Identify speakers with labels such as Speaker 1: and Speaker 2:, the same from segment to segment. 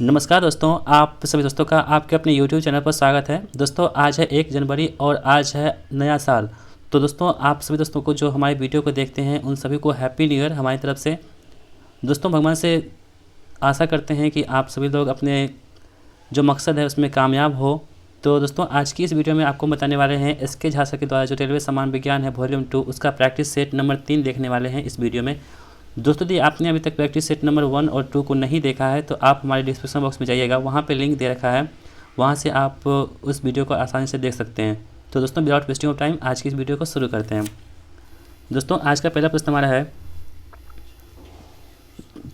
Speaker 1: नमस्कार दोस्तों, आप सभी दोस्तों का आपके अपने YouTube चैनल पर स्वागत है। दोस्तों आज है 1 जनवरी और आज है नया साल। तो दोस्तों आप सभी दोस्तों को जो हमारे वीडियो को देखते हैं उन सभी को हैप्पी न्यू ईयर हमारी तरफ से। दोस्तों भगवान से आशा करते हैं कि आप सभी लोग अपने जो मकसद है उसमें कामयाब हो। तो दोस्तों आज की इस वीडियो में आपको बताने वाले हैं SK झा सर के द्वारा जो रेलवे सामान्य विज्ञान है वॉल्यूम 2 उसका प्रैक्टिस सेट नंबर 3 देखने वाले हैं इस वीडियो में। दोस्तों यदि आपने अभी तक प्रैक्टिस सेट नंबर 1 और 2 को नहीं देखा है तो आप हमारे डिस्क्रिप्शन बॉक्स में जाइएगा, वहाँ पे लिंक दे रखा है, वहाँ से आप उस वीडियो को आसानी से देख सकते हैं। तो दोस्तों विदाउट वेस्टिंग ऑफ टाइम आज की इस वीडियो को शुरू करते हैं। दोस्तों आज का पहला प्रश्न हमारा है,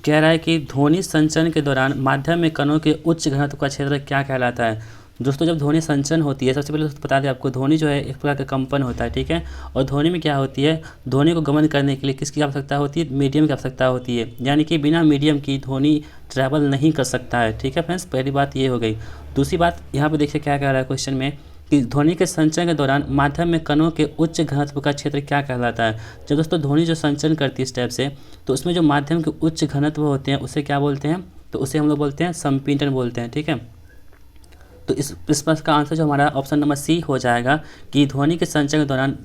Speaker 1: कह रहा है कि ध्वनि संचरण के दौरान माध्यम में कणों के उच्च घनत्व का क्षेत्र क्या कहलाता है। दोस्तों जब ध्वनि संचरण होती है, सबसे पहले बता दें आपको, ध्वनि जो है एक प्रकार का कंपन होता है, ठीक है। और ध्वनि में क्या होती है, ध्वनि को गमन करने के लिए किसकी आवश्यकता होती है, मीडियम की आवश्यकता होती है, यानी कि बिना मीडियम की ध्वनि ट्रैवल नहीं कर सकता है, ठीक है फ्रेंड्स। पहली बात ये हो गई। दूसरी बात यहाँ पे देखिए क्या कह रहा है क्वेश्चन में कि ध्वनि के संचरण के दौरान माध्यम में कणों के उच्च घनत्व का क्षेत्र क्या कहलाता है। जब दोस्तों ध्वनि जो संचरण करती है इस टाइप से, तो उसमें जो माध्यम के उच्च घनत्व होते हैं उसे क्या बोलते हैं, तो उसे हम लोग बोलते हैं संपीड़न बोलते हैं, ठीक है। तो इस प्रश्न का आंसर जो हमारा ऑप्शन नंबर सी हो जाएगा कि ध्वनि के संचरण के दौरान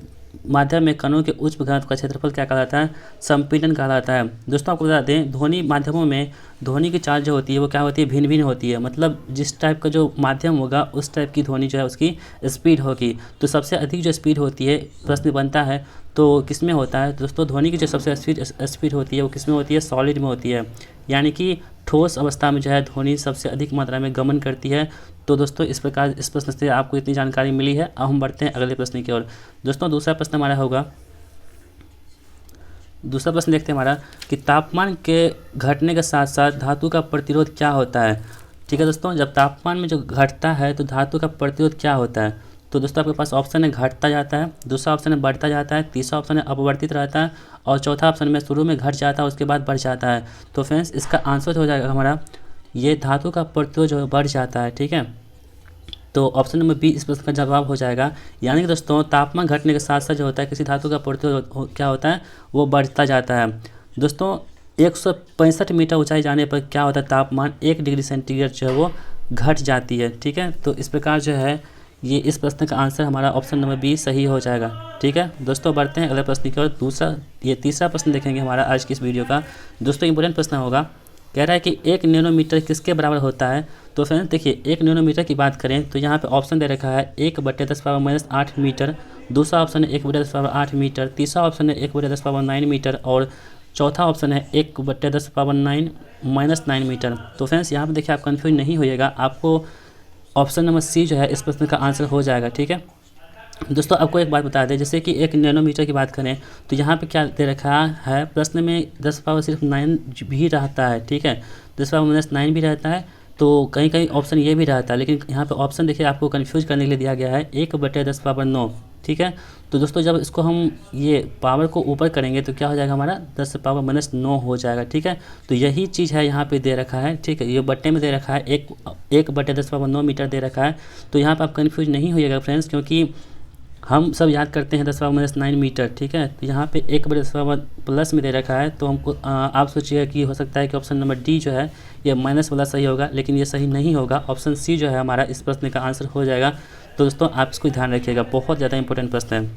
Speaker 1: माध्यम में कणों के उच्च घनत्व का क्षेत्रफल क्या कहलाता है, संपीड़न कहलाता है। दोस्तों आपको बता दें, ध्वनि माध्यमों में ध्वनि की चाल जो होती है वो क्या होती है, भिन्न भिन्न होती है। मतलब जिस टाइप का जो माध्यम होगा उस टाइप की ध्वनि जो है उसकी स्पीड होगी। तो सबसे अधिक जो स्पीड होती है, प्रश्न बनता है तो किस में होता है दोस्तों, ध्वनि की जो सबसे स्पीड होती है वो किस में होती है, सॉलिड में होती है, यानी कि ठोस अवस्था में जो है ध्वनि सबसे अधिक मात्रा में गमन करती है। तो दोस्तों इस प्रकार इस प्रश्न से आपको इतनी जानकारी मिली है। अब हम बढ़ते हैं अगले प्रश्न की ओर। दोस्तों दूसरा प्रश्न हमारा होगा, दूसरा प्रश्न देखते हैं हमारा कि तापमान के घटने के साथ साथ धातु का प्रतिरोध क्या होता है। ठीक है दोस्तों, जब तापमान में जो घटता है तो धातु का प्रतिरोध क्या होता है। तो दोस्तों आपके पास ऑप्शन है घटता जाता है, दूसरा ऑप्शन है बढ़ता जाता है, तीसरा ऑप्शन है अपवर्तित रहता है और चौथा ऑप्शन में शुरू में घट जाता है उसके बाद बढ़ जाता है। तो फ्रेंड्स इसका आंसर हो जाएगा हमारा, ये धातु का प्रतिरोध जो बढ़ जाता है, ठीक है। तो ऑप्शन नंबर बी इस प्रश्न का जवाब हो जाएगा। यानी कि दोस्तों तापमान घटने के साथ साथ जो होता है किसी धातु का प्रतिरोध क्या होता है, वो बढ़ता जाता है। दोस्तों 165 मीटर ऊंचाई जाने पर क्या होता है, तापमान 1 डिग्री सेंटीग्रेड जो है वो घट जाती है, ठीक है। तो इस प्रकार जो है ये इस प्रश्न का आंसर हमारा ऑप्शन नंबर बी सही हो जाएगा, ठीक है। दोस्तों बढ़ते हैं अगले प्रश्न की ओर। तीसरा प्रश्न देखेंगे हमारा आज की इस वीडियो का। दोस्तों इंपॉर्टेंट प्रश्न होगा, कह रहा है कि 1 नैनोमीटर किसके बराबर होता है। तो फ्रेंड्स देखिए 1 नैनोमीटर की बात करें तो यहाँ पे ऑप्शन दे रखा है 1/10⁻⁻8 मीटर, दूसरा ऑप्शन है 1/10⁸ मीटर, तीसरा ऑप्शन है 1/10⁹ मीटर और चौथा ऑप्शन है 1/10⁻9 मीटर। तो फ्रेंड्स यहाँ पे देखिए आप कन्फ्यूज नहीं होइएगा, आपको ऑप्शन नंबर सी जो है इस प्रश्न का आंसर हो जाएगा, ठीक है। दोस्तों आपको एक बात बता दें, जैसे कि 1 नैनोमीटर की बात करें तो यहाँ पे क्या दे रखा है, प्रश्न में 10⁻9 भी रहता है, ठीक है, 10⁻9 भी रहता है। तो कहीं कहीं ऑप्शन ये भी रहता है, लेकिन यहाँ पे ऑप्शन देखिए आपको कंफ्यूज करने के लिए दिया गया है 1/10⁹ ठीक है। तो दोस्तों जब इसको हम ये पावर को ऊपर करेंगे तो क्या हो जाएगा, हमारा 10⁻9 हो जाएगा, ठीक है। तो यही चीज़ है यहाँ पे दे रखा है, ठीक है, ये बट्टे में दे रखा है 1/10⁻9 मीटर दे रखा है। तो यहाँ पर आप कन्फ्यूज नहीं होइएगा फ्रेंड्स, क्योंकि हम सब याद करते हैं 10⁻9 मीटर, ठीक है। तो यहाँ पे 1/10 प्लस में दे रखा है, तो हमको आप सोचिएगा कि हो सकता है कि ऑप्शन नंबर डी जो है ये माइनस वाला सही होगा, लेकिन ये सही नहीं होगा। ऑप्शन सी जो है हमारा इस प्रश्न का आंसर हो जाएगा। तो दोस्तों आप इसको ध्यान रखिएगा, बहुत ज़्यादा इंपॉर्टेंट प्रश्न है।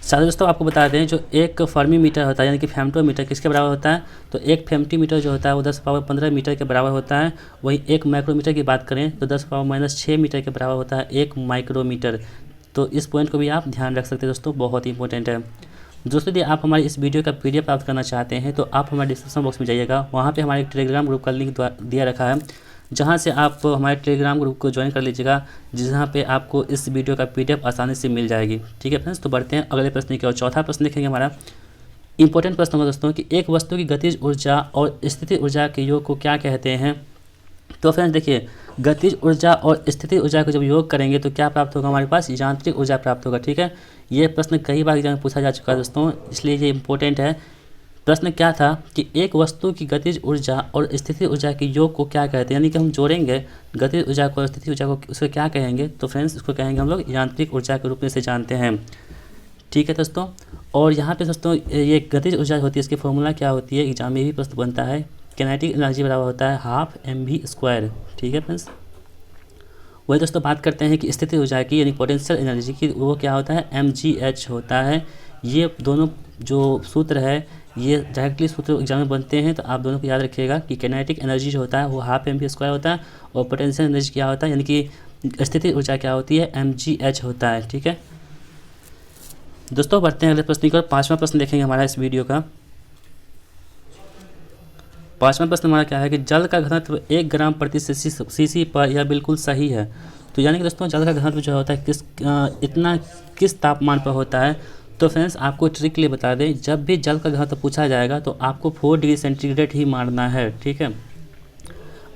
Speaker 1: साथ दोस्तों आपको बता दें, जो एक फर्मी मीटर होता है यानी कि फेम्टोमीटर किसके बराबर होता है, तो एक फेम्टीमीटर जो होता है वो 10⁻15 मीटर के बराबर होता है। वहीं एक माइक्रोमीटर की बात करें तो 10⁻6 मीटर के बराबर होता है एक माइक्रोमीटर। तो इस पॉइंट को भी आप ध्यान रख सकते हैं दोस्तों, बहुत ही इंपॉर्टेंट है। दोस्तों यदि आप हमारे इस वीडियो का PDF प्राप्त करना चाहते हैं तो आप हमारे डिस्क्रिप्शन बॉक्स में जाइएगा, वहाँ पे हमारे टेलीग्राम ग्रुप का लिंक दिया रखा है, जहाँ से आप हमारे टेलीग्राम ग्रुप को ज्वाइन कर लीजिएगा, जहाँ पे आपको इस वीडियो का PDF आसानी से मिल जाएगी, ठीक है फ्रेंड्स। तो बढ़ते हैं अगले प्रश्न की ओर। चौथा प्रश्न देखेंगे हमारा, इंपॉर्टेंट प्रश्न होगा दोस्तों कि एक वस्तु की गतिज ऊर्जा और स्थितिज ऊर्जा के योग को क्या कहते हैं। तो फ्रेंड्स देखिए गतिज ऊर्जा और स्थितिज ऊर्जा को जब योग करेंगे तो क्या प्राप्त होगा, हमारे पास यांत्रिक ऊर्जा प्राप्त होगा, ठीक है। ये प्रश्न कई बार एग्जाम में पूछा जा चुका है दोस्तों, इसलिए ये इंपॉर्टेंट है। प्रश्न क्या था कि एक वस्तु की गतिज ऊर्जा और स्थितिज ऊर्जा के योग को क्या कहते हैं, यानी कि हम जोड़ेंगे गतिज ऊर्जा को और स्थितिज ऊर्जा को, उसको क्या कहेंगे, तो फ्रेंड्स इसको कहेंगे हम लोग यांत्रिक ऊर्जा के रूप में से जानते हैं, ठीक है दोस्तों। और यहाँ पे दोस्तों ये गतिज ऊर्जा होती है, इसकी फॉर्मूला क्या होती है, एग्जाम में भी प्रश्न बनता है। किनेटिक एनर्जी बराबर होता है हाफ mv²। ठीक है फ्रेंड्स, वही दोस्तों बात करते हैं कि स्थिति ऊर्जा की यानी पोटेंशियल एनर्जी की, वो क्या होता है mgh होता है। ये दोनों जो सूत्र है ये डायरेक्टली सूत्र एग्जाम में बनते हैं, तो आप दोनों को याद रखिएगा कि किनेटिक एनर्जी जो होता है वो हाफ mv² होता है और पोटेंशियल एनर्जी क्या होता है यानी कि स्थिति ऊर्जा क्या होती है mgh होता है। ठीक है दोस्तों, बढ़ते हैं अगले प्रश्न की ओर। 5वां प्रश्न देखेंगे हमारा इस वीडियो का। 5वां प्रश्न हमारा क्या है कि जल का घनत्व 1 ग्राम प्रति सीसी पर यह बिल्कुल सही है। तो यानी कि दोस्तों जल का घनत्व जो होता है इतना किस तापमान पर होता है। तो फ्रेंड्स आपको ट्रिक लिए बता दें, जब भी जल का घनत्व पूछा जाएगा तो आपको 4 डिग्री सेंटीग्रेड ही मारना है। ठीक है,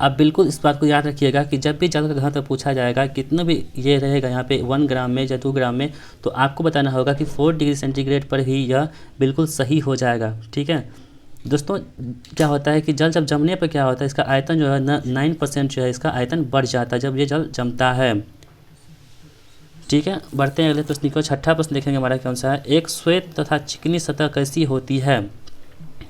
Speaker 1: आप बिल्कुल इस बात को याद रखिएगा कि जब भी जल का घनत्व पूछा जाएगा कितना भी ये रहेगा यहाँ पे 1 ग्राम में या 2 ग्राम में, तो आपको बताना होगा कि 4 डिग्री सेंटीग्रेड पर ही यह बिल्कुल सही हो जाएगा। ठीक है दोस्तों, क्या होता है कि जल जब जमने पर क्या होता है, इसका आयतन जो है 9% जो है इसका आयतन बढ़ जाता है जब ये जल जमता है। ठीक है, बढ़ते हैं अगले प्रश्न को। 6ठा प्रश्न देखेंगे हमारा कौन सा है, एक श्वेत तथा चिकनी सतह कैसी होती है।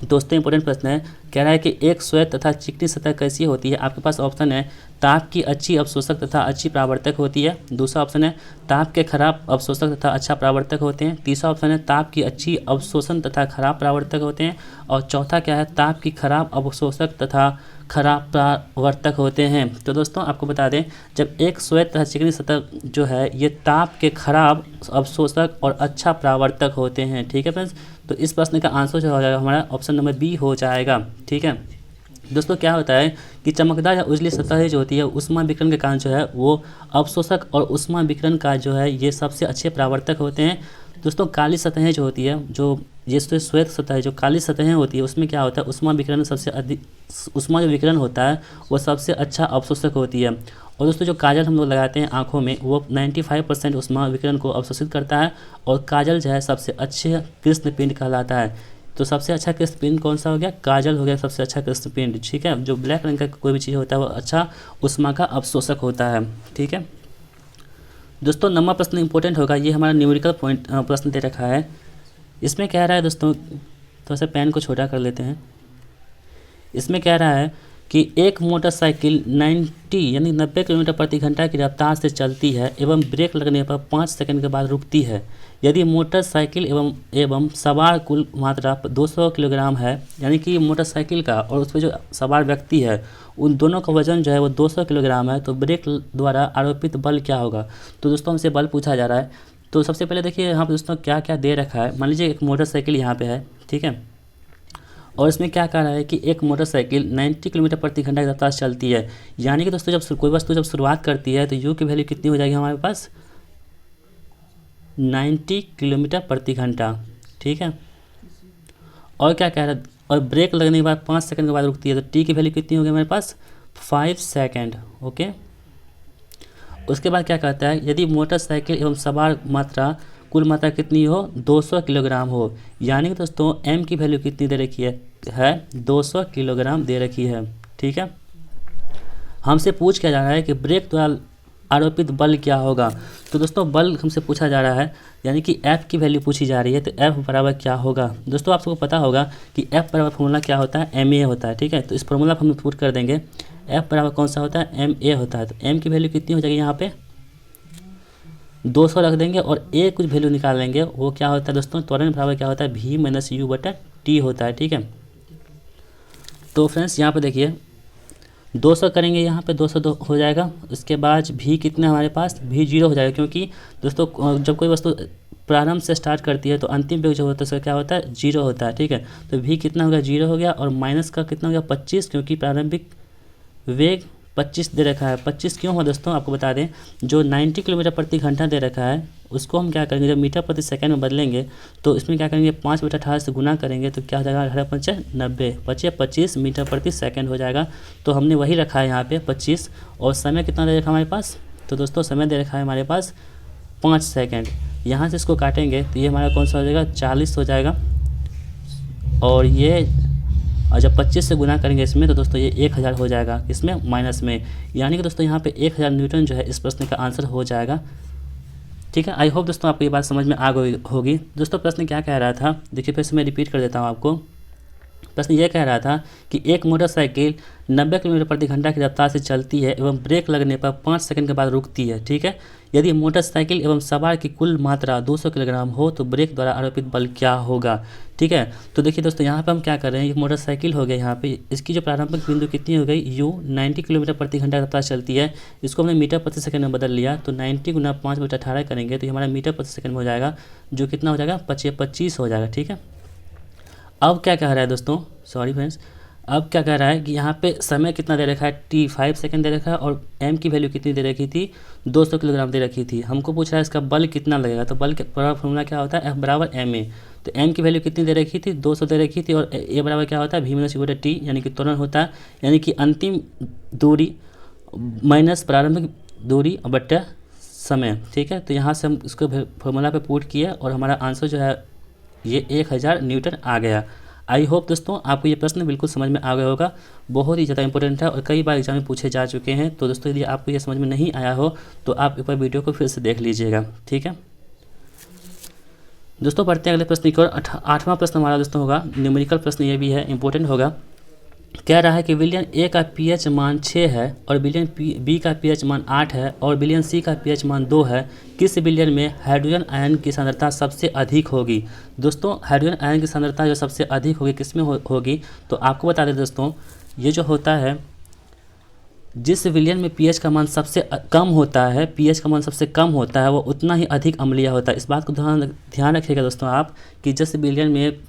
Speaker 1: दोस्तों इंपॉर्टेंट प्रश्न है, कह रहा है कि एक श्वेत तथा चिकनी सतह कैसी होती है। आपके पास ऑप्शन है ताप की अच्छी अवशोषक तथा अच्छी परावर्तक होती है। दूसरा ऑप्शन है ताप के खराब अवशोषक तथा अच्छा परावर्तक होते हैं। तीसरा ऑप्शन है ताप की अच्छी अवशोषण तथा खराब परावर्तक होते हैं। और चौथा क्या है, ताप की खराब अवशोषक तथा खराब परावर्तक होते हैं। तो दोस्तों आपको बता दें, जब एक श्वेत तथा चिकनी सतह जो है ये ताप के खराब अवशोषक और अच्छा परावर्तक होते हैं। ठीक है फ्रेंड्स, तो इस प्रश्न का आंसर जो हो जाएगा हमारा ऑप्शन नंबर बी हो जाएगा। ठीक है दोस्तों, क्या होता है कि चमकदार या उजली सतह जो होती है ऊष्मा विकिरण के कारण जो है वो अवशोषक और ऊष्मा विकिरण का जो है ये सबसे अच्छे परावर्तक होते हैं। दोस्तों काली सतहें जो होती है, जो ये श्वेत सतह है, जो काली सतहें होती है उसमें क्या होता है ऊष्मा विकिरण सबसे अधिक, ऊष्मा जो विकिरण होता है वो सबसे अच्छा अवशोषक होती है। और दोस्तों जो काजल हम लोग लगाते हैं आँखों में वो 95% ऊष्मा विकिरण को अवशोषित करता है और काजल जो है सबसे अच्छे कृष्ण पिंड कहलाता है। तो सबसे अच्छा कृष्ण पिंड कौन सा हो गया, काजल हो गया सबसे अच्छा कृष्ण पिंड। ठीक है, जो ब्लैक रंग का कोई भी चीज़ होता है वो अच्छा ऊष्मा का अवशोषक होता है। ठीक है दोस्तों, 9वां प्रश्न इंपॉर्टेंट होगा, ये हमारा न्यूमेरिकल पॉइंट प्रश्न दे रखा है। इसमें कह रहा है दोस्तों, थोड़ा सा पेन को छोटा कर लेते हैं। इसमें कह रहा है कि एक मोटरसाइकिल 90 किलोमीटर प्रति घंटा की रफ्तार से चलती है एवं ब्रेक लगने पर 5 सेकंड के बाद रुकती है। यदि मोटरसाइकिल एवं सवार कुल मात्रा 200 किलोग्राम है, यानी कि मोटरसाइकिल का और उस पर जो सवार व्यक्ति है उन दोनों का वजन जो है वो 200 किलोग्राम है, तो ब्रेक द्वारा आरोपित बल क्या होगा। तो दोस्तों हमसे बल पूछा जा रहा है। तो सबसे पहले देखिए यहाँ पर दोस्तों क्या क्या दे रखा है। मान लीजिए एक मोटरसाइकिल यहाँ पे है, ठीक है, और इसमें क्या कह रहा है कि एक मोटरसाइकिल 90 किलोमीटर प्रति घंटा की रफ्तार से चलती है। यानी कि दोस्तों जब कोई वस्तु जब शुरुआत करती है तो यू की वैल्यू कितनी हो जाएगी हमारे पास 90 किलोमीटर प्रति घंटा। ठीक है, और क्या कह रहा है, और ब्रेक लगने के बाद 5 सेकंड के बाद रुकती है, तो टी की वैल्यू कितनी होगी हमारे पास 5 सेकंड। ओके, उसके बाद क्या कहता है, यदि मोटरसाइकिल एवं सवार मात्रा कुल मात्रा कितनी हो 200 किलोग्राम हो। यानी कि दोस्तों एम की वैल्यू कितनी दे रखी है 200 किलोग्राम दे रखी है। ठीक है, हमसे पूछ क्या जा रहा है कि ब्रेक द्वारा आरोपित बल क्या होगा। तो दोस्तों बल हमसे पूछा जा रहा है, यानी कि एफ की वैल्यू पूछी जा रही है, तो एफ बराबर क्या होगा। दोस्तों आप सबको पता होगा कि एफ बराबर फॉर्मूला क्या होता है एम ए होता है। ठीक है, तो इस फॉर्मूला को हम पुट कर देंगे, एफ बराबर कौन सा होता है एम ए होता है। तो एम की वैल्यू कितनी हो जाएगी यहाँ पे 200 रख देंगे और ए कुछ वैल्यू निकाल लेंगे, वो क्या होता है दोस्तों त्वरण बराबर क्या होता है v माइनस यू बटा टी होता है। ठीक है, तो फ्रेंड्स यहाँ पे देखिए 200 करेंगे, यहाँ पे 200 हो जाएगा। उसके बाद v कितना हमारे पास v 0 हो जाएगा, क्योंकि दोस्तों जब कोई वस्तु प्रारंभ से स्टार्ट करती है तो अंतिम वेग जो होता है उसका क्या होता है 0 होता है। ठीक है, तो v कितना हो गया 0 हो गया और माइनस का कितना हो गया 25, क्योंकि प्रारंभिक वेग 25 दे रखा है। 25 क्यों हो दोस्तों आपको बता दें, जो 90 किलोमीटर प्रति घंटा दे रखा है उसको हम क्या करेंगे जब मीटर प्रति सेकंड में बदलेंगे तो इसमें क्या करेंगे 5/18 से गुना करेंगे तो क्या हो जाएगा 18×5 = 90, 25 मीटर प्रति सेकंड हो जाएगा। तो हमने वही रखा है यहाँ पे 25। और समय कितना दे रखा हमारे पास, तो दोस्तों समय दे रखा है हमारे पास 5 सेकंड। यहाँ से इसको काटेंगे तो ये हमारा कौन सा हो जाएगा 40 हो जाएगा, और ये और जब 25 से गुना करेंगे इसमें तो दोस्तों ये 1000 हो जाएगा इसमें माइनस में। यानी कि दोस्तों यहाँ पे 1000 न्यूटन जो है इस प्रश्न का आंसर हो जाएगा। ठीक है, आई होप दोस्तों आपको ये बात समझ में आ गई होगी। दोस्तों प्रश्न क्या कह रहा था देखिए, फिर से मैं रिपीट कर देता हूँ आपको। प्रश्न ये कह रहा था कि एक मोटरसाइकिल 90 किलोमीटर प्रति घंटा की रफ्तार से चलती है एवं ब्रेक लगने पर 5 सेकंड के बाद रुकती है। ठीक है, यदि मोटरसाइकिल एवं सवार की कुल मात्रा 200 किलोग्राम हो तो ब्रेक द्वारा आरोपित बल क्या होगा। ठीक है, तो देखिए दोस्तों यहाँ पे हम क्या कर रहे हैं, मोटरसाइकिल हो गया, यहाँ पे इसकी जो प्रारंभिक बिंदु कितनी हो गई u 90 किलोमीटर प्रति घंटा रफ्तार चलती है, इसको हमने मीटर प्रति सेकंड में बदल लिया, तो 90 गुना 5/18 करेंगे तो ये हमारा मीटर प्रति सेकंड में हो जाएगा, जो कितना हो जाएगा 25 हो जाएगा। ठीक है, अब क्या कह रहा है दोस्तों, सॉरी फ्रेंड्स, अब क्या कह रहा है कि यहाँ पे समय कितना दे रखा है, t 5 सेकंड दे रखा है और m की वैल्यू कितनी दे रखी थी, 200 किलोग्राम दे रखी थी। हमको पूछ रहा है इसका बल कितना लगेगा, तो बल का फॉर्मूला क्या होता है, F बराबर ma। तो m की वैल्यू कितनी दे रखी थी, 200 दे रखी थी, और a बराबर क्या होता है, v माइनस t, यानी कि त्वरण होता है, यानी कि अंतिम दूरी माइनस प्रारंभिक दूरी बट्टा समय। ठीक है, तो यहाँ से हम इसको फॉर्मूला पे पुट किया और हमारा आंसर जो है ये 1000 न्यूटन आ गया। आई होप दोस्तों आपको ये प्रश्न बिल्कुल समझ में आ गया होगा, बहुत ही ज़्यादा इंपॉर्टेंट है और कई बार एग्जाम में पूछे जा चुके हैं। तो दोस्तों यदि आपको ये समझ में नहीं आया हो तो आप एक बार वीडियो को फिर से देख लीजिएगा। ठीक है दोस्तों, पढ़ते हैं अगले प्रश्न की ओर। 8वां प्रश्न हमारा दोस्तों होगा न्यूमेरिकल प्रश्न, ये भी है इंपॉर्टेंट होगा। कह रहा है कि विलियन ए का pH मान 6 है और विलियन बी का pH मान 8 है और विलियन सी का pH मान 2 है। किस विलियन में हाइड्रोजन आयन की सांद्रता सबसे अधिक होगी। दोस्तों हाइड्रोजन आयन की सांद्रता जो सबसे अधिक होगी किस में होगी, तो आपको बता दें दोस्तों, ये जो होता है जिस विलियन में pH का मान सबसे कम होता है, pH का मान सबसे कम होता है, वो उतना ही अधिक अम्लीय होता है। इस बात को ध्यान रखिएगा दोस्तों आप, कि जिस विलियन में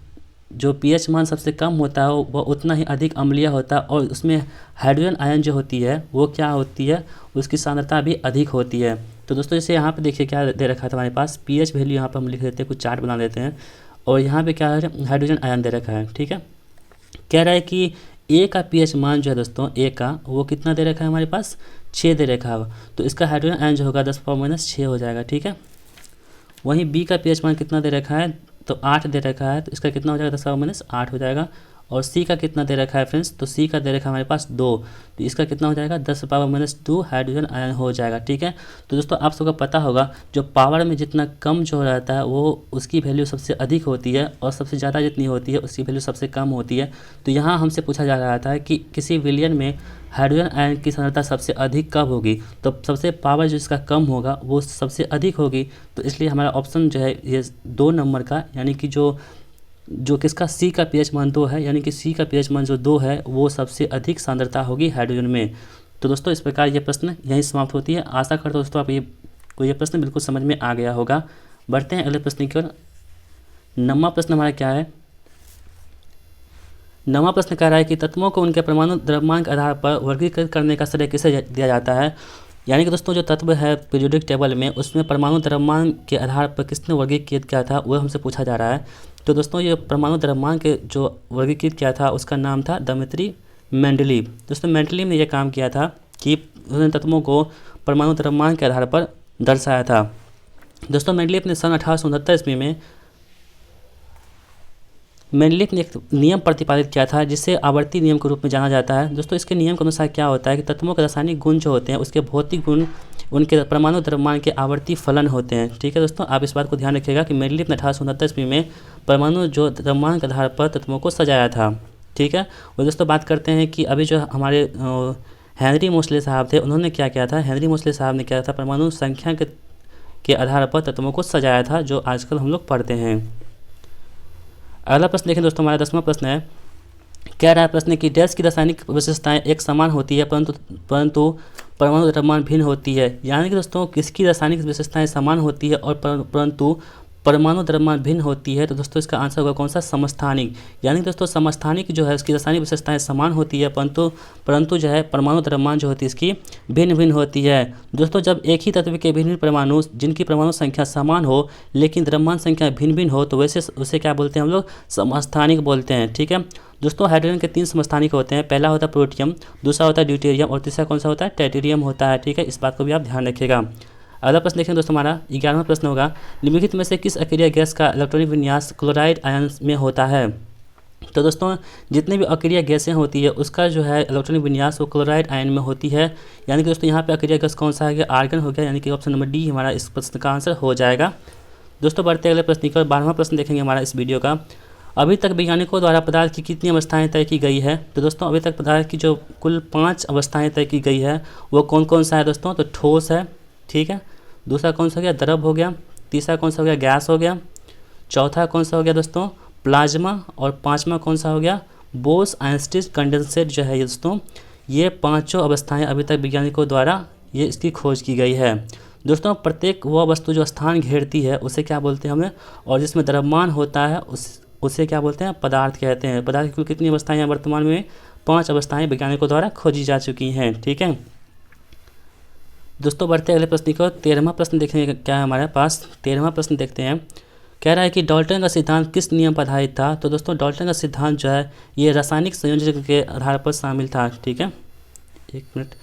Speaker 1: जो pH मान सबसे कम होता है वो उतना ही अधिक अम्लीय होता है और उसमें हाइड्रोजन आयन जो होती है वो क्या होती है, उसकी सांद्रता भी अधिक होती है। तो दोस्तों जैसे यहाँ पे देखिए क्या दे रखा था हमारे पास, pH वैल्यू यहाँ पर हम लिख देते हैं, कुछ चार्ट बना देते हैं, और यहाँ पे क्या है, हाइड्रोजन आयन दे रखा है। ठीक है, कह रहा है कि ए का pH मान जो है दोस्तों, ए का वो कितना दे रखा है हमारे पास, 6 दे रखा है, तो इसका हाइड्रोजन आयन जो होगा 10⁻⁻6 हो जाएगा। ठीक है, वहीं बी का pH मान कितना दे रखा है, तो 8 दे रखा है, तो इसका कितना हो जाएगा 10⁻8 हो जाएगा। और सी का कितना दे रखा है फ्रेंड्स, तो सी का दे रखा है हमारे पास 2, तो इसका कितना हो जाएगा 10⁻2 हाइड्रोजन आयन हो जाएगा। ठीक है, तो दोस्तों आप सबको पता होगा जो पावर में जितना कम जो रहता है वो उसकी वैल्यू सबसे अधिक होती है और सबसे ज़्यादा जितनी होती है उसकी वैल्यू सबसे कम होती है। तो यहाँ हमसे पूछा जा रहा था कि किसी विलियन में हाइड्रोजन आयन की सांद्रता सबसे अधिक कब होगी, तो सबसे पावर जो इसका कम होगा वो सबसे अधिक होगी। तो इसलिए हमारा ऑप्शन जो है ये 2 नंबर का, यानी कि जो किसका सी का pH मान 2 है, यानी कि सी का pH मान जो 2 है वो सबसे अधिक सांद्रता होगी हाइड्रोजन में। तो दोस्तों इस प्रकार ये प्रश्न यहीं समाप्त होती है। आशा करता हूँ दोस्तों आप ये प्रश्न बिल्कुल समझ में आ गया होगा। बढ़ते हैं अगले प्रश्न की ओर। 9वां प्रश्न हमारा क्या है, 9वां प्रश्न कह रहा है कि तत्वों को उनके परमाणु द्रव्यमान के आधार पर वर्गीकृत करने का श्रेय किसे दिया जाता है। यानी कि दोस्तों जो तत्व है पीरियोडिक टेबल में उसमें परमाणु द्रव्यमान के आधार पर किसने वर्गीकृत किया था, वो हमसे पूछा जा रहा है। तो दोस्तों ये परमाणु द्रव्यमान के जो वर्गीकृत किया था उसका नाम था दिमित्री मेंडलीव। दोस्तों मेंडलीव ने यह काम किया था कि उसने तत्वों को परमाणु द्रव्यमान के आधार पर दर्शाया था। दोस्तों मेंडलीव ने सन 1869 ईस्वी में मेंडलीव ने एक नियम प्रतिपादित किया था जिसे आवर्ती नियम के रूप में जाना जाता है। दोस्तों इसके नियम के अनुसार क्या होता है कि तत्वों के रासायनिक गुण जो होते हैं उसके भौतिक गुण उनके परमाणु द्रव्यमान के आवर्ती फलन होते हैं। ठीक है दोस्तों, आप इस बात को ध्यान रखिएगा कि मेंडलीव ने 1869 ईस्वी में परमाणु जो द्रव्यमान के आधार पर तत्वों को सजाया था। ठीक है, और दोस्तों बात करते हैं कि अभी जो हमारे हेनरी मोसले साहब थे उन्होंने क्या किया था, हेनरी मोसले साहब ने क्या था, परमाणु संख्या के आधार पर तत्वों को सजाया था, जो आजकल हम लोग पढ़ते हैं। अगला प्रश्न देखें दोस्तों, हमारा 10वां प्रश्न है। कह रहा है प्रश्न कि डैश की रासायनिक विशेषताएं एक समान होती है परंतु परमाणु द्रव्यमान भिन्न होती है। यानी कि दोस्तों किसकी रासायनिक विशेषताएं समान होती है और परंतु परमाणु द्रव्यमान भिन्न होती है, तो दोस्तों इसका आंसर होगा कौन सा, समस्थानिक। यानी दोस्तों समस्थानिक जो है उसकी रासायनिक विशेषताएं समान होती है परंतु जो है परमाणु द्रव्यमान जो होती है इसकी भिन्न भिन्न होती है। दोस्तों जब एक ही तत्व के भिन्न परमाणु जिनकी परमाणु संख्या समान हो लेकिन द्रव्यमान संख्या भिन्न भिन्न हो तो वैसे उसे क्या बोलते हैं हम लोग, समस्थानिक बोलते हैं। ठीक है दोस्तों, हाइड्रोजन के 3 समस्थानिक होते हैं, पहला होता है प्रोटियम, दूसरा होता है ड्यूटेरियम और तीसरा कौन सा होता है, ट्रिटियम होता है। ठीक है, इस बात को भी आप ध्यान रखिएगा। अगला प्रश्न देखें दोस्तों, हमारा 11वां प्रश्न होगा, निम्नलिखित में से किस अकेरिया गैस का इलेक्ट्रॉनिक विन्यास क्लोराइड आयन में होता है। तो दोस्तों जितने भी अकेरिया गैसें होती है उसका जो है इलेक्ट्रॉनिक विन्यास वो क्लोराइड आयन में होती है। यानी कि दोस्तों यहाँ पे अकेरिया गैस कौन सा है, आर्गन हो गया, यानी कि ऑप्शन नंबर डी हमारा इस प्रश्न का आंसर हो जाएगा। दोस्तों बढ़ते अगले प्रश्न की ओर। 12वां प्रश्न देखेंगे हमारा इस वीडियो का। अभी तक वैज्ञानिकों द्वारा पदार्थ की कितनी अवस्थाएं तय की गई है? तो दोस्तों अभी तक पदार्थ की जो कुल 5 अवस्थाएं तय की गई है वो कौन कौन सा है दोस्तों? तो ठोस है, ठीक है, दूसरा कौन सा हो गया? द्रव हो गया, तीसरा कौन सा हो गया? गैस हो गया, चौथा कौन सा हो गया दोस्तों? प्लाज्मा, और पाँचवा कौन सा हो गया? बोस आइंस्टीन कंडेंसेट जो है ये दोस्तों, ये पांचों अवस्थाएं अभी तक वैज्ञानिकों द्वारा ये इसकी खोज की गई है। दोस्तों प्रत्येक वह वस्तु जो स्थान घेरती है उसे क्या बोलते हैं हमें, और जिसमें द्रव्यमान होता है उसे क्या बोलते हैं? पदार्थ कहते हैं। पदार्थ की कुल कितनी अवस्थाएं हैं वर्तमान में? 5 अवस्थाएं वैज्ञानिकों द्वारा खोजी जा चुकी हैं, ठीक है। दोस्तों बढ़ते अगले प्रश्न को, 13वां प्रश्न देखेंगे क्या है हमारे पास। 13वां प्रश्न देखते हैं, कह रहा है कि डाल्टन का सिद्धांत किस नियम पर आधारित था? तो दोस्तों डाल्टन का सिद्धांत जो है ये रासायनिक संयोजन के आधार पर शामिल था, ठीक है। एक मिनट,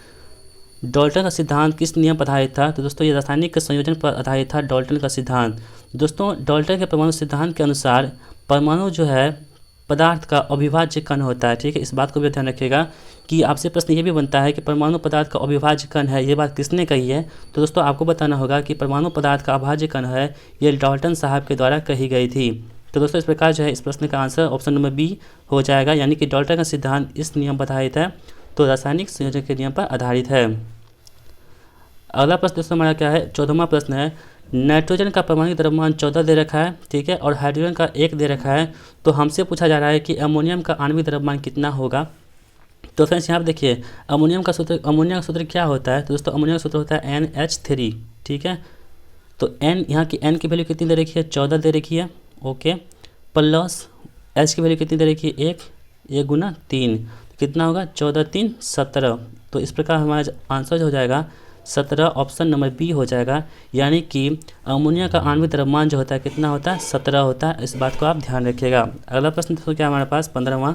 Speaker 1: डाल्टन का सिद्धांत किस नियम पर आधारित था? तो दोस्तों ये रासायनिक संयोजन पर आधारित था डाल्टन का सिद्धांत। दोस्तों डाल्टन के परमाणु सिद्धांत के अनुसार परमाणु जो है पदार्थ का अविभाज्य कण होता है, ठीक है। इस बात को भी ध्यान रखिएगा कि आपसे प्रश्न ये भी बनता है कि परमाणु पदार्थ का अविभाज्य कण है, ये बात किसने कही है? तो दोस्तों आपको बताना होगा कि परमाणु पदार्थ का अविभाज्य कण है ये डाल्टन साहब के द्वारा कही गई थी। तो दोस्तों इस प्रकार जो है इस प्रश्न का आंसर ऑप्शन नंबर बी हो जाएगा, यानी कि डाल्टन का सिद्धांत इस नियम पर आधारित है, तो रासायनिक संयोजन के नियम पर आधारित है। अगला प्रश्न दोस्तों हमारा क्या है? 14वां प्रश्न है, नाइट्रोजन का परमाणु द्रव्यमान 14 दे रखा है, ठीक है, और हाइड्रोजन का 1 दे रखा है। तो हमसे पूछा जा रहा है कि अमोनियम का आणविक द्रव्यमान कितना होगा। तो फ्रेंड्स यहाँ पर देखिए अमोनियम का सूत्र क्या होता है? तो दोस्तों अमोनियम का सूत्र होता है NH3, ठीक है। तो n यहाँ की n की वैल्यू कितनी दे रखी है? 14 दे रखी है, ओके, प्लस H की वैल्यू कितनी दे रखी है? 1 गुना 3, कितना होगा? 14 3 17। तो इस प्रकार हमारा आंसर जो हो जाएगा 17, ऑप्शन नंबर बी हो जाएगा, यानी कि अमोनिया का आणविक द्रव्यमान जो होता है कितना होता है? 17 होता है। इस बात को आप ध्यान रखिएगा। अगला प्रश्न दोस्तों क्या हमारे पास? 15वां।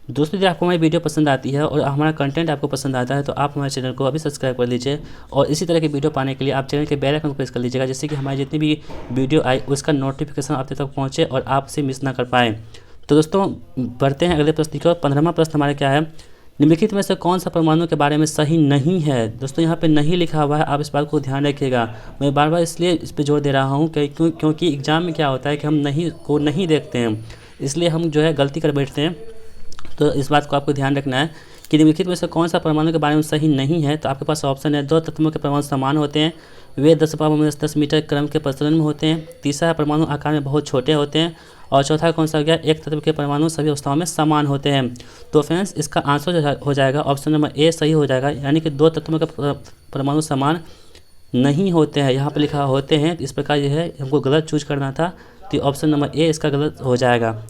Speaker 1: दोस्तों यदि आपको हमारी वीडियो पसंद आती है और हमारा कंटेंट आपको पसंद आता है तो आप हमारे चैनल को अभी सब्सक्राइब कर लीजिए, और इसी तरह की वीडियो पाने के लिए आप चैनल के बेल आइकन को प्रेस कर लीजिएगा, जिससे कि हमारी जितनी भी वीडियो आई उसका नोटिफिकेशन आप तक पहुँचे और आप उसे मिस ना कर पाएँ। तो दोस्तों बढ़ते हैं अगले प्रश्न की। 15वां प्रश्न हमारा क्या है? निम्नलिखित में से कौन सा परमाणु के बारे में सही नहीं है? दोस्तों यहाँ पे नहीं लिखा हुआ है, आप इस बात को ध्यान रखिएगा। मैं बार बार इसलिए इस पर जोर दे रहा हूँ क्योंकि एग्जाम में क्या होता है कि हम नहीं देखते हैं, इसलिए हम जो है गलती कर बैठते हैं। तो इस बात को आपको ध्यान रखना है कि निम्नलिखित में से कौन सा परमाणु के बारे में सही नहीं है। तो आपके पास ऑप्शन है, 2 तत्वों के परमाणु समान होते हैं, वे 10⁻10 मीटर क्रम के प्रसरण में होते हैं, तीसरा परमाणु आकार में बहुत छोटे होते हैं, और चौथा कौन सा हो गया? एक तत्व के परमाणु सभी अवस्थाओं में समान होते हैं। तो फ्रेंड्स इसका आंसर जो हो जाएगा ऑप्शन नंबर ए सही हो जाएगा, यानी कि 2 तत्वों के परमाणु समान नहीं होते हैं, यहाँ पर लिखा होते हैं। इस प्रकार यह है हमको गलत चूज करना था, तो ऑप्शन नंबर ए इसका गलत हो जाएगा।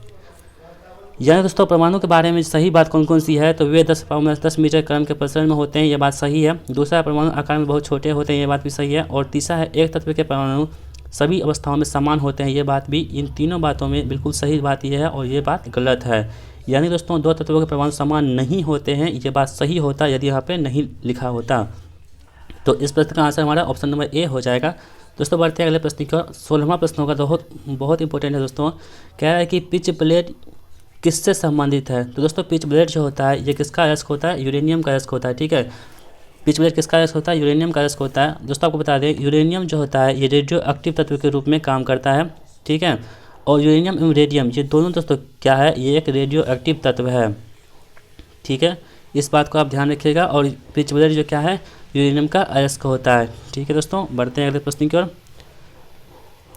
Speaker 1: यानी दोस्तों परमाणु के बारे में सही बात कौन कौन सी है? तो वे 10⁻10 मीटर क्रम के प्रसरण में होते हैं, ये बात सही है। दूसरा परमाणु आकार में बहुत छोटे होते हैं, ये बात भी सही है। और तीसरा है एक तत्व के परमाणु सभी अवस्थाओं में समान होते हैं, ये बात भी, इन तीनों बातों में बिल्कुल सही बात यह है और ये बात गलत है। यानी दोस्तों 2 तत्वों के परमाणु समान नहीं होते हैं, ये बात सही होता यदि यहाँ पे नहीं लिखा होता। तो इस प्रश्न का आंसर हमारा ऑप्शन नंबर ए हो जाएगा। दोस्तों बढ़ते हैं अगले प्रश्न की ओर। 16वां प्रश्न होगा, बहुत इंपॉर्टेंट है दोस्तों। कह रहा है कि पिच प्लेट किससे संबंधित है? तो दोस्तों पिच प्लेट जो होता है ये किसका अयस्क होता है? यूरेनियम का अयस्क होता है, ठीक है। पिच प्लेट किसका अयस्क होता है? यूरेनियम का अयस्क होता है। दोस्तों आपको बता दें यूरेनियम जो होता है ये रेडियो एक्टिव तत्व के रूप में काम करता है, ठीक है। और यूरेनियम एवं रेडियम ये दोनों दोस्तों क्या है? ये एक रेडियो एक्टिव तत्व है, ठीक है। इस बात को आप ध्यान रखिएगा। और पिच प्लेट जो क्या है? यूरेनियम का अयस्क होता है, ठीक है। दोस्तों बढ़ते हैं अगले प्रश्न की ओर।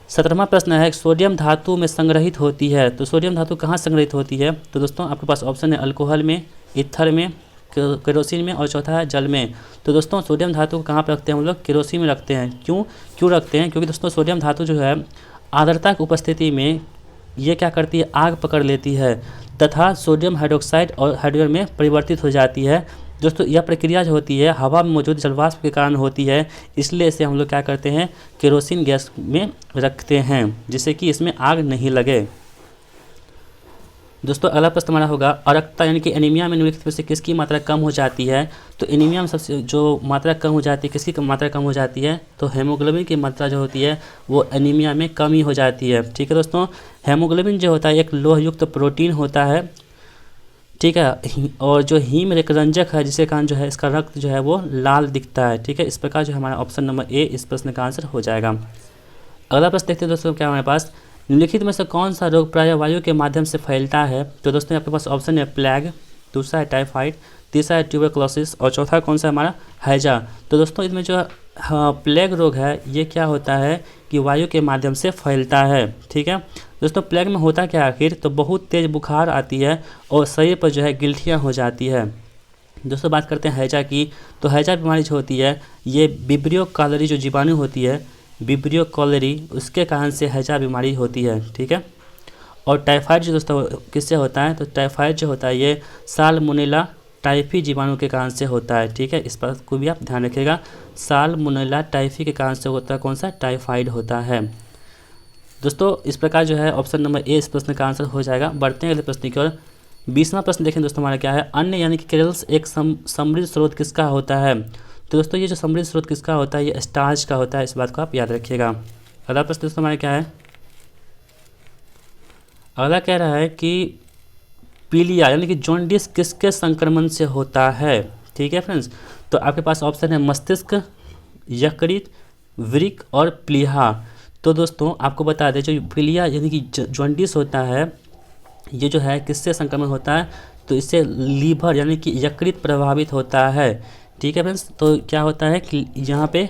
Speaker 1: 17वां प्रश्न है, सोडियम धातु में संग्रहित होती है। तो सोडियम धातु कहाँ संग्रहित होती है? तो दोस्तों आपके पास ऑप्शन है अल्कोहल में, ईथर में, केरोसिन में, और चौथा है जल में। तो दोस्तों सोडियम धातु को कहाँ पर रखते हैं हम लोग? केरोसिन में रखते हैं। क्यों रखते हैं? क्योंकि दोस्तों सोडियम धातु जो है आर्द्रता की उपस्थिति में ये क्या करती है? आग पकड़ लेती है तथा सोडियम हाइड्रोक्साइड और हाइड्रोजन में परिवर्तित हो जाती है। दोस्तों यह प्रक्रिया जो होती है हवा में मौजूद जलवाष्प के कारण होती है, इसलिए इसे हम लोग क्या करते हैं? केरोसिन गैस में रखते हैं, जिससे कि इसमें आग नहीं लगे। दोस्तों अगला प्रश्न हमारा होगा, अरक्तता यानी कि एनीमिया में निम्नलिखित में से किसकी मात्रा कम हो जाती है? तो एनीमिया में सबसे जो मात्रा कम हो जाती है, किसकी मात्रा कम हो जाती है? तो हेमोग्लोबिन की मात्रा जो होती है वो एनीमिया में कम ही हो जाती है, ठीक है दोस्तों। हेमोग्लोबिन जो होता है एक लोहयुक्त प्रोटीन होता है, ठीक है। और जो हीम रेखरंजक है जिसके कारण जो है इसका रक्त जो है वो लाल दिखता है, ठीक है। इस प्रकार जो हमारा ऑप्शन नंबर ए इस प्रश्न का आंसर हो जाएगा। अगला प्रश्न देखते हैं दोस्तों क्या हमारे पास, निम्नलिखित में से कौन सा रोग प्रायः वायु के माध्यम से फैलता है? तो दोस्तों आपके पास ऑप्शन है प्लेग, दूसरा है टाइफाइड, तीसरा है ट्यूबरक्लोसिस और चौथा कौन सा हमारा हैजा। तो दोस्तों इसमें जो प्लेग रोग है ये क्या होता है कि वायु के माध्यम से फैलता है। ठीक है दोस्तों, प्लेग में होता क्या आखिर, तो बहुत तेज़ बुखार आती है और शरीर पर जो है गिल्टियाँ हो जाती है। दोस्तों बात करते हैं हैजा की, तो हैजा बीमारी जो होती है ये विब्रियो कॉलेरी जो जीवाणु होती है, विब्रियो कॉलेरी, उसके कारण से हैजा बीमारी होती है। ठीक है, और टाइफाइड जो दोस्तों किससे होता है, तो टाइफाइड जो होता है ये साल्मोनेला टाइफी जीवाणु के कारण से होता है। ठीक है, इस बात को भी आप ध्यान रखिएगा, साल्मोनेला टाइफी के कारण से होता है कौन सा, टाइफाइड होता है। दोस्तों इस प्रकार जो है ऑप्शन नंबर ए इस प्रश्न का आंसर हो जाएगा। बढ़ते हैं अगले प्रश्न की ओर। 20वां प्रश्न देखें दोस्तों हमारा क्या है, अन्य यानी कि केरल्स एक समृद्ध स्रोत किसका होता है? तो दोस्तों ये जो समृद्ध स्रोत किसका होता है, ये स्टार्च का होता है, इस बात को आप याद रखिएगा। अगला प्रश्न दोस्तों हमारा क्या है, अगला कह रहा है कि पीलिया यानी कि जॉन्डिस किसके संक्रमण से होता है? ठीक है फ्रेंड्स, तो आपके पास ऑप्शन है मस्तिष्क, यकृत, वृक्क और प्लीहा। तो दोस्तों आपको बता दें जो पीलिया यानी कि जॉन्डिस होता है ये जो है किससे संक्रमण होता है, तो इससे लीवर यानी कि यकृत प्रभावित होता है। ठीक है फ्रेंड्स, तो क्या होता है कि यहाँ पे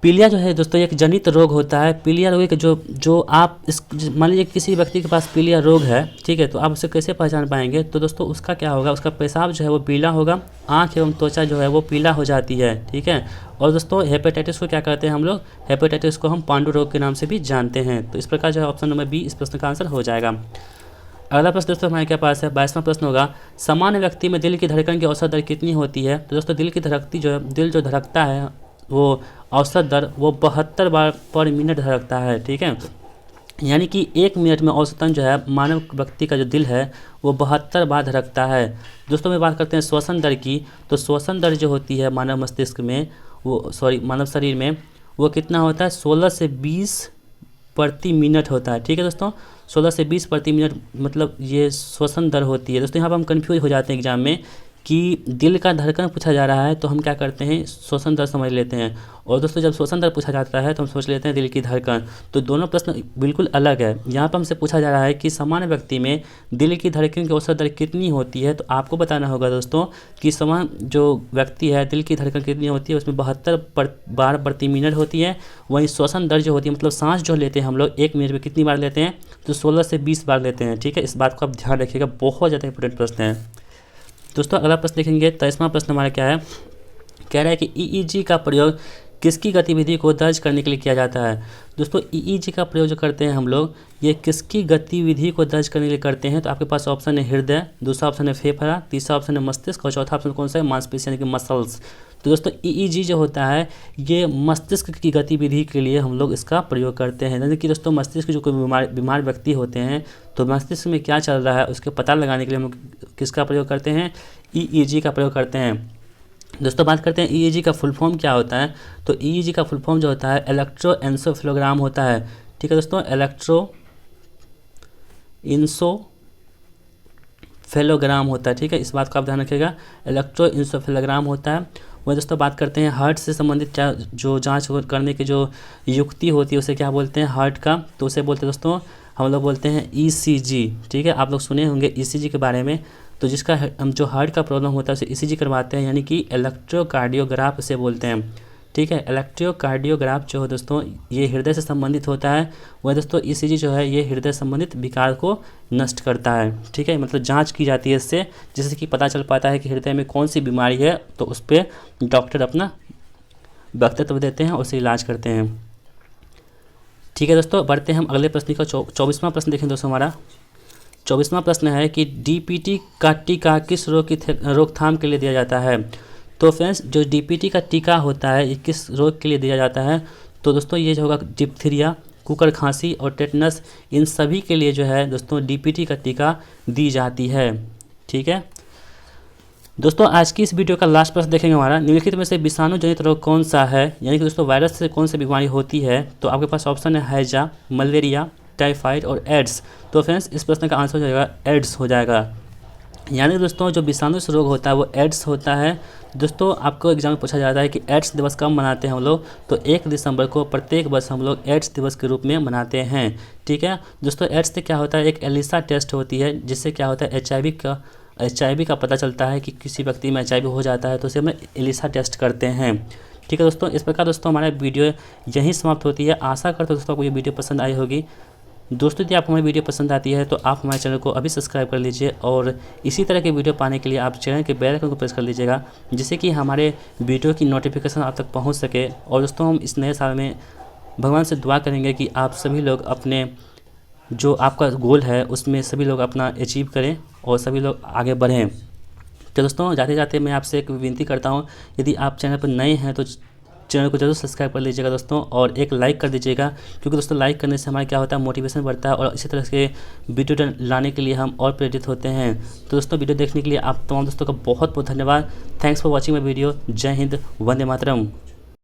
Speaker 1: पीलिया जो है दोस्तों एक जनित रोग होता है। पीलिया रोग जो आप इस मान लीजिए किसी व्यक्ति के पास पीलिया रोग है, ठीक है, तो आप उसे कैसे पहचान पाएंगे, तो दोस्तों उसका क्या होगा, उसका पेशाब जो है वो पीला होगा, आँख एवं त्वचा जो है वो पीला हो जाती है। ठीक है, और दोस्तों हेपेटाइटिस को क्या कहते हैं हम लोग, हेपेटाइटिस को हम पांडु रोग के नाम से भी जानते हैं। तो इस प्रकार जो है ऑप्शन नंबर बी इस प्रश्न का आंसर हो जाएगा। अगला प्रश्न दोस्तों हमारे क्या पास है, 22वां प्रश्न होगा, सामान्य व्यक्ति में दिल की धड़कन की औसत दर कितनी होती है? तो दोस्तों दिल जो धड़कता है वो औसत दर वो 72 बार पर मिनट धड़कता है। ठीक है, यानी कि 1 मिनट में औसतन जो है मानव व्यक्ति का जो दिल है वो 72 बार धड़कता है। दोस्तों में बात करते हैं श्वसन दर की, तो श्वसन दर जो होती है मानव मस्तिष्क में मानव शरीर में वो कितना होता है, 16 से 20 प्रति मिनट होता है। ठीक है दोस्तों, 16 से 20 प्रति मिनट मतलब ये श्वसन दर होती है। दोस्तों यहाँ पर हम कन्फ्यूज हो जाते हैं एग्जाम में कि दिल का धड़कन पूछा जा रहा है तो हम क्या करते हैं श्वसन दर समझ लेते हैं, और दोस्तों जब श्वसन दर पूछा जाता है तो हम सोच लेते हैं दिल की धड़कन। तो दोनों प्रश्न बिल्कुल अलग है। यहाँ पर हमसे पूछा जा रहा है कि सामान्य व्यक्ति में दिल की धड़कन की औसत दर कितनी होती है, तो आपको बताना होगा दोस्तों कि सामान्य जो व्यक्ति है दिल की धड़कन कितनी होती है, उसमें 72 बार प्रति मिनट होती है। वहीं श्वसन दर जो होती है मतलब सांस जो लेते हैं हम लोग 1 मिनट में कितनी बार लेते हैं, तो 16 से 20 बार लेते हैं। ठीक है, इस बात को आप ध्यान रखिएगा, बहुत ज़्यादा इंपॉर्टेंट प्रश्न है। दोस्तों अगला प्रश्न देखेंगे, 23वां प्रश्न हमारा क्या है, कह रहा है कि ईईजी का प्रयोग किसकी गतिविधि को दर्ज करने के लिए किया जाता है? दोस्तों ईईजी का प्रयोग जो करते हैं हम लोग ये किसकी गतिविधि को दर्ज करने के लिए करते हैं, तो आपके पास ऑप्शन है हृदय, दूसरा ऑप्शन है फेफड़ा, तीसरा ऑप्शन है मस्तिष्क और चौथा ऑप्शन कौन सा है, मांसपेशी यानी कि मसल्स। तो दोस्तों ईईजी जो होता है ये मस्तिष्क की गतिविधि के लिए हम लोग इसका प्रयोग करते हैं। यानी कि दोस्तों मस्तिष्क जो कोई बीमार व्यक्ति होते हैं तो मस्तिष्क में क्या चल रहा है उसके पता लगाने के लिए हम लोग किसका प्रयोग करते हैं, ईईजी का प्रयोग करते हैं। दोस्तों बात करते हैं ईईजी का फुल फॉर्म क्या होता है, तो ईईजी का फुल फॉर्म जो होता है इलेक्ट्रोएन्सेफेलोग्राम होता है। ठीक है दोस्तों, इलेक्ट्रोएन्सेफेलोग्राम होता है। ठीक है, इस बात को आप ध्यान रखिएगा, इलेक्ट्रोएन्सेफेलोग्राम होता है। वह दोस्तों बात करते हैं हार्ट से संबंधित क्या जो जांच करने की जो युक्ति होती है उसे क्या बोलते हैं, हार्ट का, तो उसे बोलते हैं दोस्तों हम लोग बोलते हैं ईसीजी। ठीक है, आप लोग सुने होंगे ईसीजी के बारे में, तो जिसका हम जो हार्ट का प्रॉब्लम होता है उसे ईसीजी करवाते हैं, यानी कि इलेक्ट्रोकार्डियोग्राफ उसे बोलते हैं। ठीक है, इलेक्ट्रोकार्डियोग्राफ जो है दोस्तों ये हृदय से संबंधित होता है, वह दोस्तों ईसीजी जो है ये हृदय संबंधित विकार को नष्ट करता है। ठीक है, मतलब जांच की जाती है इससे, जिससे कि पता चल पाता है कि हृदय में कौन सी बीमारी है, तो उस पर डॉक्टर अपना वक्तव्य देते हैं और उसे इलाज करते हैं। ठीक है दोस्तों, बढ़ते हैं हम अगले प्रश्न का 24वां प्रश्न देखें दोस्तों। हमारा 24वां प्रश्न है कि डीपीटी का टीका किस रोग की रोकथाम के लिए दिया जाता है? तो फ्रेंड्स जो डीपीटी का टीका होता है ये किस रोग के लिए दिया जाता है, तो दोस्तों ये जो होगा डिप्थीरिया, कुकर खांसी और टेटनस, इन सभी के लिए जो है दोस्तों डीपीटी का टीका दी जाती है। ठीक है दोस्तों, आज की इस वीडियो का लास्ट प्रश्न देखेंगे हमारा, निम्नलिखित में से विषाणु जनित रोग कौन सा है, यानी कि दोस्तों वायरस से कौन सी बीमारी होती है, तो आपके पास ऑप्शन है हैजा, मलेरिया, टाइफाइड और एड्स। तो फ्रेंड्स इस प्रश्न का आंसर हो जाएगा एड्स हो जाएगा। यानी दोस्तों जो विषाणु से रोग होता है वो एड्स होता है। दोस्तों आपको एग्जाम में पूछा जाता है कि एड्स दिवस कब मनाते हैं हम लोग, तो 1 दिसंबर को प्रत्येक वर्ष हम लोग एड्स दिवस के रूप में मनाते हैं। ठीक है दोस्तों, एड्स से क्या होता है, एक एलिसा टेस्ट होती है जिससे क्या होता है एच आई वी का पता चलता है कि किसी व्यक्ति में एच हो जाता है, तो उसे हम एलिसा टेस्ट करते हैं। ठीक है दोस्तों, इस प्रकार दोस्तों हमारा वीडियो यहीं समाप्त होती है। आशा करते दोस्तों आपको ये वीडियो पसंद आई होगी। दोस्तों यदि आपको हमारी वीडियो पसंद आती है तो आप हमारे चैनल को अभी सब्सक्राइब कर लीजिए और इसी तरह के वीडियो पाने के लिए आप चैनल के बेल आइकन को प्रेस कर लीजिएगा, जिससे कि हमारे वीडियो की नोटिफिकेशन आप तक पहुंच सके। और दोस्तों हम इस नए साल में भगवान से दुआ करेंगे कि आप सभी लोग अपने जो आपका गोल है उसमें सभी लोग अपना अचीव करें और सभी लोग आगे बढ़ें। तो दोस्तों जाते जाते मैं आपसे एक विनती करता हूँ, यदि आप चैनल पर नए हैं तो चैनल को जरूर सब्सक्राइब कर लीजिएगा दोस्तों, और एक लाइक कर दीजिएगा, क्योंकि दोस्तों लाइक करने से हमारा क्या होता है, मोटिवेशन बढ़ता है और इसी तरह से वीडियो लाने के लिए हम और प्रेरित होते हैं। तो दोस्तों वीडियो देखने के लिए आप तमाम दोस्तों का बहुत बहुत धन्यवाद। Thanks for watching my video. जय हिंद, वंदे मातरम।